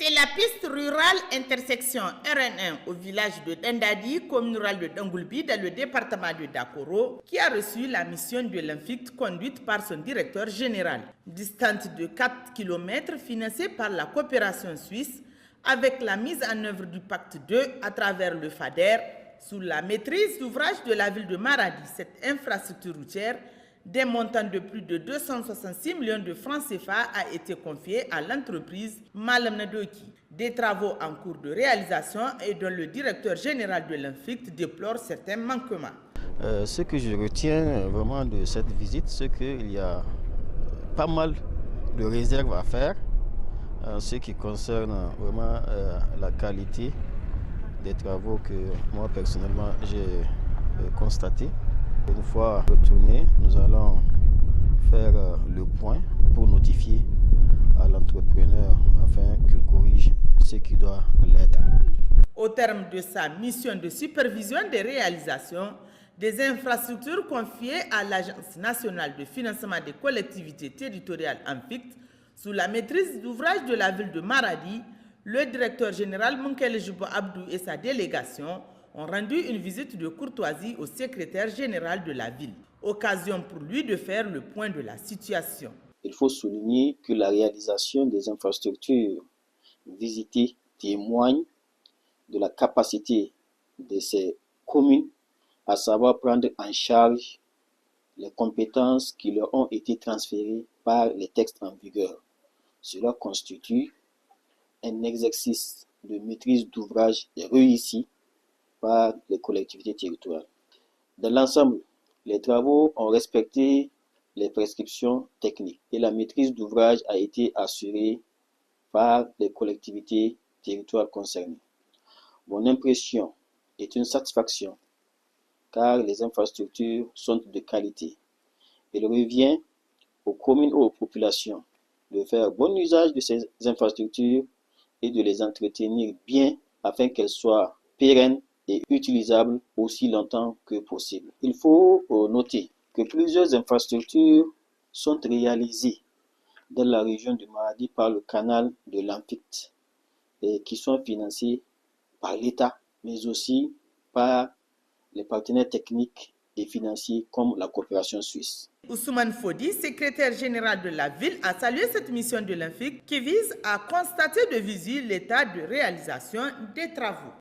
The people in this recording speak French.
C'est la piste rurale intersection RN1 au village de Dendadi, commune rurale de Dangoulbi, dans le département de Dakoro, qui a reçu la mission de l'INFICT conduite par son directeur général. Distante de 4 km, financée par la coopération suisse, avec la mise en œuvre du pacte 2 à travers le FADER, sous la maîtrise d'ouvrage de la ville de Maradi. Cette infrastructure routière, d'un montant de plus de 266 millions de francs CFA, a été confiée à l'entreprise Malam Nadoki. Des travaux en cours de réalisation et dont le directeur général de l'INFICT déplore certains manquements. Ce que je retiens vraiment de cette visite, c'est qu'il y a pas mal de réserves à faire en ce qui concerne vraiment la qualité des travaux que moi personnellement j'ai constatés. Une fois retourné, nous allons faire le point pour notifier à l'entrepreneur afin qu'il corrige ce qui doit l'être. Au terme de sa mission de supervision des réalisations des infrastructures confiées à l'Agence nationale de financement des collectivités territoriales (ANFICT), sous la maîtrise d'ouvrage de la ville de Maradi, le directeur général Munkele Jubo Abdou et sa délégation ont rendu une visite de courtoisie au secrétaire général de la ville. Occasion pour lui de faire le point de la situation. Il faut souligner que la réalisation des infrastructures visitées témoigne de la capacité de ces communes à savoir prendre en charge les compétences qui leur ont été transférées par les textes en vigueur. Cela constitue un exercice de maîtrise d'ouvrage réussi par les collectivités territoriales. Dans l'ensemble, les travaux ont respecté les prescriptions techniques et la maîtrise d'ouvrage a été assurée par les collectivités territoriales concernées. Mon impression est une satisfaction car les infrastructures sont de qualité. Il revient aux communes et aux populations de faire bon usage de ces infrastructures et de les entretenir bien afin qu'elles soient pérennes et utilisables aussi longtemps que possible. Il faut noter que plusieurs infrastructures sont réalisées dans la région de Maradi par le canal de l'ANFICT et qui sont financées par l'État, mais aussi par les partenaires techniques et financiers comme la coopération suisse. Ousmane Fodi, secrétaire général de la ville, a salué cette mission de l'INFICT qui vise à constater de visu l'état de réalisation des travaux.